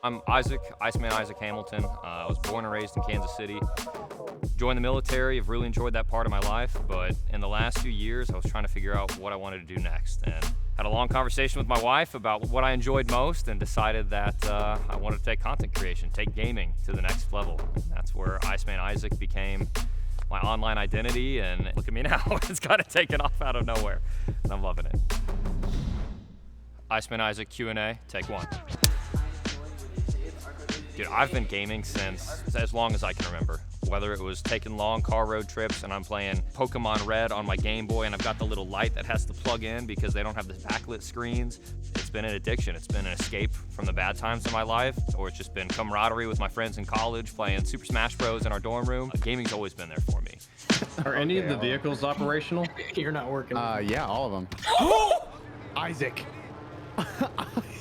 I'm Isaac, Iceman Isaac Hamilton. I was born and raised in Kansas City. Joined the military, I've really enjoyed that part of my life, but in the last few years, I was trying to figure out what I wanted to do next. And had a long conversation with my wife about what I enjoyed most and decided that I wanted to take content creation, take gaming to the next level. And that's where Iceman Isaac became my online identity, and look at me now, it's kind of taken off out of nowhere, and I'm loving it. Iceman Isaac Q&A, take one. Dude, I've been gaming since as long as I can remember. Whether it was taking long car road trips and I'm playing Pokemon Red on my Game Boy and I've got the little light that has to plug in because they don't have the backlit screens. It's been an addiction. It's been an escape from the bad times in my life, or it's just been camaraderie with my friends in college playing Super Smash Bros. In our dorm room. Gaming's always been there for me. Are any of the vehicles operational? You're not working. Yeah, all of them. Isaac.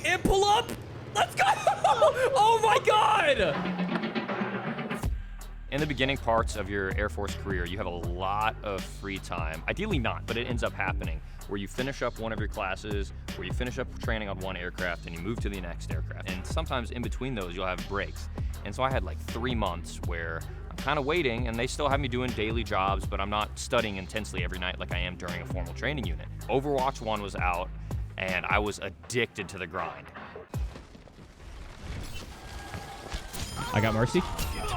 And pull up! Let's go! Oh my God! In the beginning parts of your Air Force career, you have a lot of free time. Ideally not, but it ends up happening, where you finish up one of your classes, where you finish up training on one aircraft, and you move to the next aircraft. And sometimes in between those, you'll have breaks. And so I had like 3 months where I'm kind of waiting, and they still have me doing daily jobs, but I'm not studying intensely every night like I am during a formal training unit. Overwatch 1 was out, and I was addicted to the grind. I got Mercy.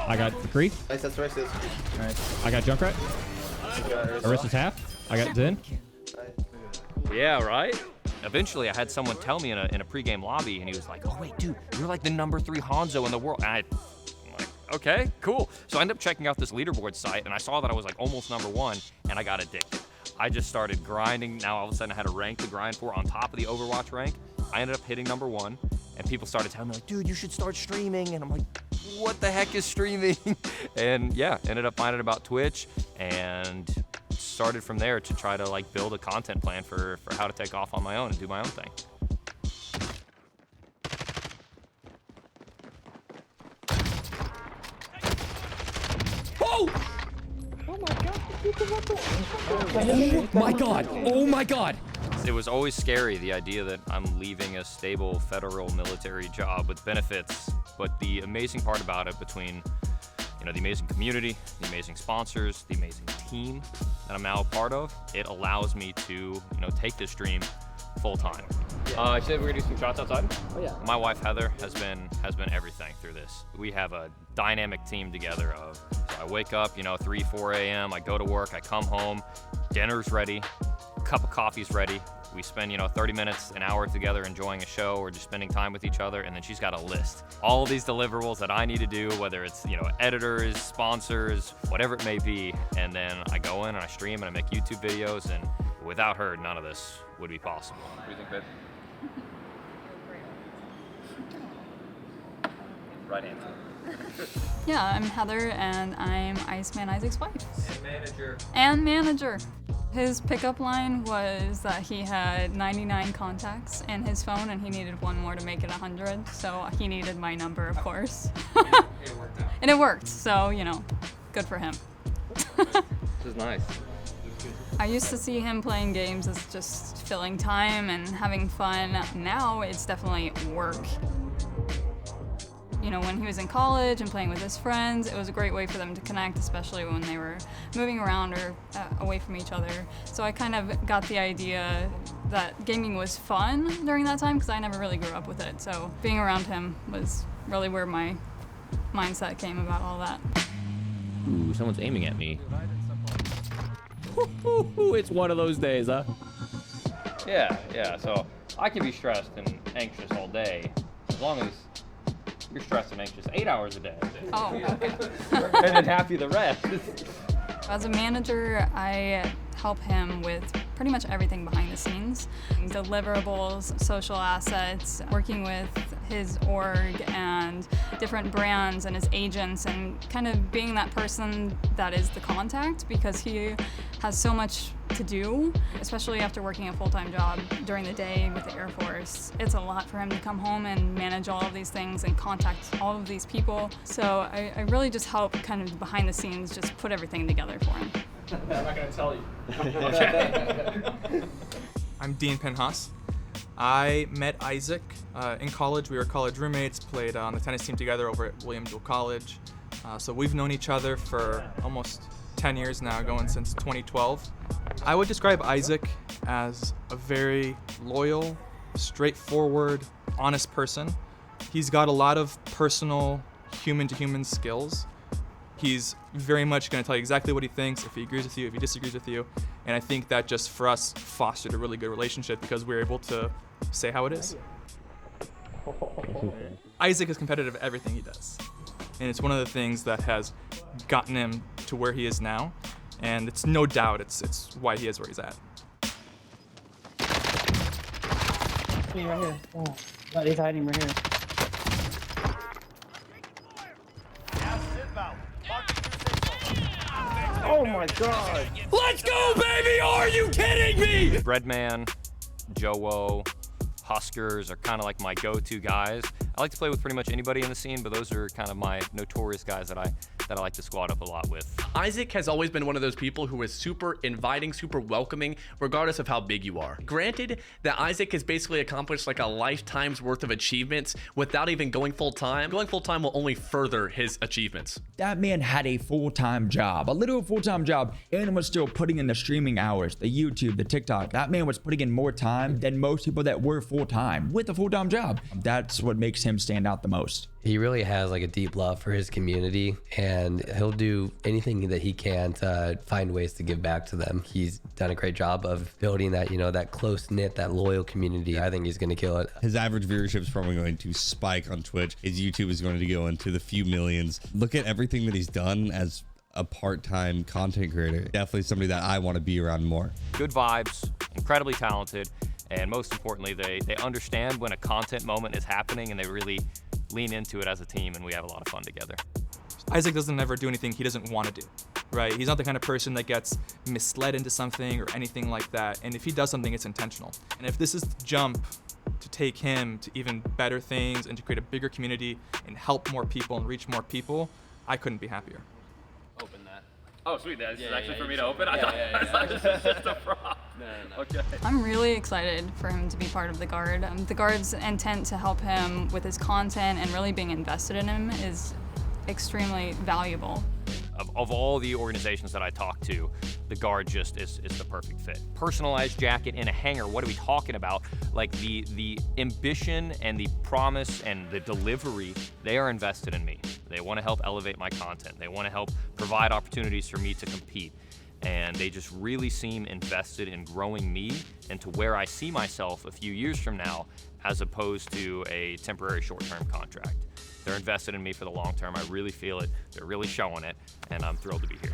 I got Cree. Nice, that's right. I got Junkrat. Arista's half. I got Zen. Yeah, right? Eventually, I had someone tell me in a pregame lobby, and he was like, oh, wait, dude, you're like the #3 Hanzo in the world. And I'm like, okay, cool. So I ended up checking out this leaderboard site, and I saw that I was like almost #1, and I got addicted. I just started grinding. Now, all of a sudden, I had a rank to grind for on top of the Overwatch rank. I ended up hitting #1, and people started telling me, like, dude, you should start streaming. And I'm like, what the heck is streaming? And yeah, ended up finding about Twitch and started from there to try to like build a content plan for how to take off on my own and do my own thing. Oh! Oh my God. Oh my God! Oh my God! It was always scary, the idea that I'm leaving a stable federal military job with benefits, but the amazing part about it, between the amazing community, the amazing sponsors, the amazing team that I'm now a part of, it allows me to take this dream full time. I said we're gonna do some shots outside. Oh yeah. My wife Heather has been everything through this. We have a dynamic team together of, I wake up 3, 4 a.m., I go to work, I come home, dinner's ready, cup of coffee's ready. We spend 30 minutes, an hour together enjoying a show or just spending time with each other, and then she's got a list. All of these deliverables that I need to do, whether it's editors, sponsors, whatever it may be, and then I go in and I stream and I make YouTube videos, and without her, none of this would be possible. What do you think, babe? Right hand. Yeah, I'm Heather, and I'm Iceman Isaac's wife. And manager. And manager. His pickup line was that he had 99 contacts in his phone, and he needed one more to make it 100, so he needed my number, of course. It worked out. And it worked, so, good for him. This is nice. I used to see him playing games as just filling time and having fun. Now it's definitely work. When he was in college and playing with his friends, it was a great way for them to connect, especially when they were moving around or away from each other. So I kind of got the idea that gaming was fun during that time because I never really grew up with it. So being around him was really where my mindset came about all that. Ooh, someone's aiming at me. It's one of those days, huh? Yeah. So I can be stressed and anxious all day, as long as you're stressed and anxious 8 hours a day. Oh, okay. And then happy the rest. As a manager, I help him with pretty much everything behind the scenes. Deliverables, social assets, working with his org and different brands and his agents, and kind of being that person that is the contact, because he has so much to do, especially after working a full-time job during the day with the Air Force. It's a lot for him to come home and manage all of these things and contact all of these people. So I really just help kind of behind the scenes just put everything together for him. I'm not going to tell you. I'm Dean Penhas. I met Isaac in college. We were college roommates, played on the tennis team together over at William Jewell College. So we've known each other for almost 10 years now, going since 2012. I would describe Isaac as a very loyal, straightforward, honest person. He's got a lot of personal human-to-human skills. He's very much going to tell you exactly what he thinks, if he agrees with you, if he disagrees with you. And I think that just for us fostered a really good relationship because we were able to say how it is. Isaac is competitive at everything he does. And it's one of the things that has gotten him to where he is now. And it's no doubt it's why he is where he's at. Hey, right here. Oh, God, he's hiding right here. Oh my God! Let's go, baby! Are you kidding me? Breadman, Joe, Huskers are kind of like my go-to guys. I like to play with pretty much anybody in the scene, but those are kind of my notorious guys that I like to squad up a lot with. Isaac has always been one of those people who is super inviting, super welcoming, regardless of how big you are. Granted that Isaac has basically accomplished like a lifetime's worth of achievements without even going full-time. Going full-time will only further his achievements. That man had a full-time job, a literal full-time job, and was still putting in the streaming hours, the YouTube, the TikTok. That man was putting in more time than most people that were full-time with a full-time job. That's what makes him stand out the most. He really has like a deep love for his community, and he'll do anything that he can to find ways to give back to them. He's done a great job of building that, you know, that close-knit, that loyal community. I think he's going to kill it. His average viewership is probably going to spike on Twitch. His YouTube is going to go into the few millions. Look at everything that he's done as a part-time content creator. Definitely somebody that I want to be around more. Good vibes, incredibly talented, and most importantly, they understand when a content moment is happening and they really lean into it as a team, and we have a lot of fun together. Isaac doesn't ever do anything he doesn't want to do, right? He's not the kind of person that gets misled into something or anything like that. And if he does something, it's intentional. And if this is the jump to take him to even better things and to create a bigger community and help more people and reach more people, I couldn't be happier. Open that. Oh, sweet. This is actually for me to open? I thought this was just a prop. No. Okay. I'm really excited for him to be part of the Guard. The Guard's intent to help him with his content and really being invested in him is extremely valuable. Of all the organizations that I talk to, the Guard just is the perfect fit. Personalized jacket in a hanger, what are we talking about? Like the ambition and the promise and the delivery, they are invested in me. They want to help elevate my content. They want to help provide opportunities for me to compete. And they just really seem invested in growing me into where I see myself a few years from now, as opposed to a temporary short-term contract. They're invested in me for the long term. I really feel it. They're really showing it, and I'm thrilled to be here.